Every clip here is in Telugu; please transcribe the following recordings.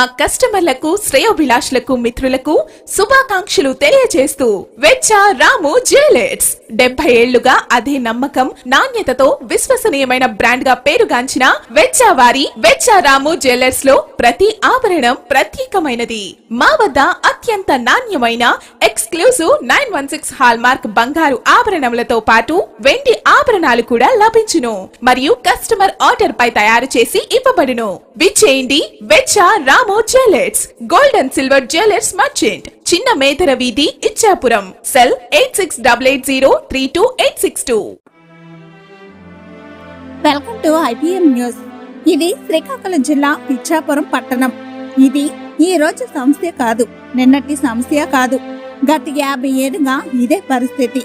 మా కస్టమర్లకు, శ్రేయోభిలాషులకు, మిత్రులకు శుభాకాంక్షలు తెలియజేస్తూ వెచ్చ రాము జ్యువెలర్స్ 70 ఏళ్లుగా అదే నమ్మకం, నాణ్యతతో విశ్వసనీయమైన బ్రాండ్ గా పేరుగాంచిన వెచ్చ వారి వెచ్చ రాము జ్యువెలర్స్ లో ప్రతి ఆభరణం ప్రత్యేకమైనది. మా వద్ద అత్యంత నాణ్యమైన ఎక్స్క్లూజివ్ 916 హాల్ మార్క్ బంగారు ఆభరణములతో పాటు వెండి ఆభరణాలు కూడా లభించును మరియు కస్టమర్ ఆర్డర్ పై తయారు చేసి ఇవ్వబడును. విచ్చేయండి Vechcha Ramu jewellers, gold and silver jewellers merchant, చిన్న మేదర వీధి, Ichchapuram. Cell 8688032862. Welcome to IPM news. ఇది శ్రీకాకుళం జిల్లా ఇచ్చాపురం పట్టణం. ఇది ఈ రోజు సమస్య కాదు, నిన్నటి సమస్య కాదు, గత 50 ఏళ్లుగా ఇదే పరిస్థితి.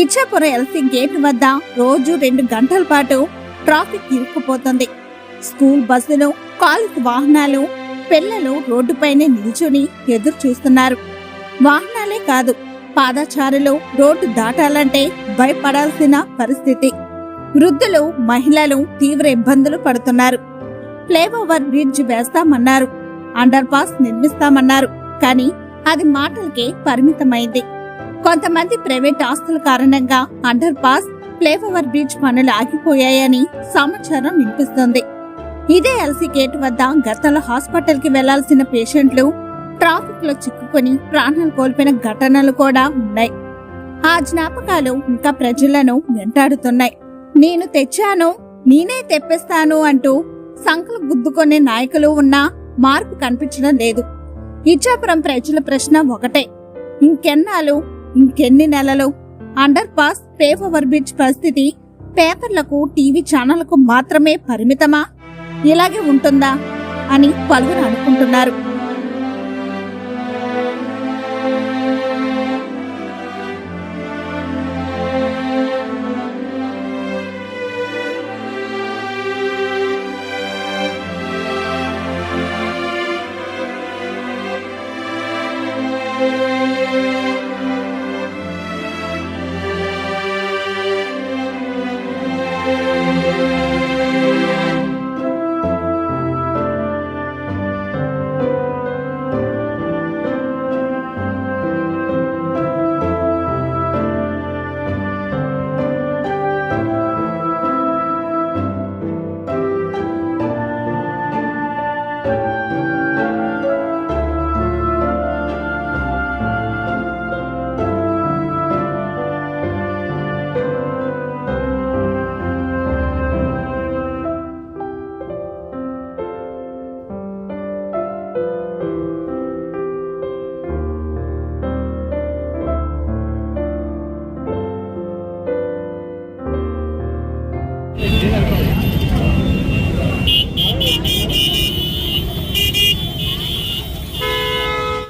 ఇచ్చాపురం ఎల్సీ గేట్ వద్ద రోజు 2 గంటల పాటు ట్రాఫిక్ ఇరుక్కుపోతుంది. స్కూల్ బస్సులు, కాలేజ్ వాహనాలు, పిల్లలు రోడ్డుపైనే నిల్చుని ఎదురు చూస్తున్నారు. వాహనాలే కాదు, పాదచారులు రోడ్డు దాటాలంటే భయపడాల్సిన పరిస్థితి. వృద్ధులు, మహిళలు తీవ్ర ఇబ్బందులు పడుతున్నారు. ఫ్లైఓవర్ బ్రిడ్జ్ వేస్తామన్నారు, అండర్ పాస్ నిర్మిస్తామన్నారు, కానీ అది మాటలకే పరిమితమైంది. కొంతమంది ప్రైవేట్ ఆస్తుల కారణంగా అండర్ పాస్, ఫ్లైఓవర్ బ్రిడ్జ్ పనులు ఆగిపోయాయని సమాచారం వినిపిస్తుంది. ఇదే ఎల్సీ గేట్ వద్ద గతంలో హాస్పిటల్ కి వెళ్లాల్సిన పేషెంట్లు ట్రాఫిక్ లో చిక్కుకుని ప్రాణాలు కోల్పోయిన ఘటనలు కూడా ఉన్నాయి. ఆ జ్ఞాపకాలు ఇంకా ప్రజలను వెంటాడుతున్నాయి. నేను తెచ్చాను, నేనే తెప్పిస్తాను అంటూ సంకలు గుద్దుకునే నాయకులు ఉన్నా మార్పు కనిపించడం లేదు. ఇచ్చాపురం ప్రజల ప్రశ్న ఒకటే, ఇంకెన్నాళ్ళు, ఇంకెన్ని నెలలు? అండర్ పాస్, ఫ్లైఓవర్ బ్రిడ్జ్ పరిస్థితి పేపర్లకు, టీవీ ఛానళ్లకు మాత్రమే పరిమితమా? ఇలాగే ఉంటుందా అని పలువురు అనుకుంటున్నారు.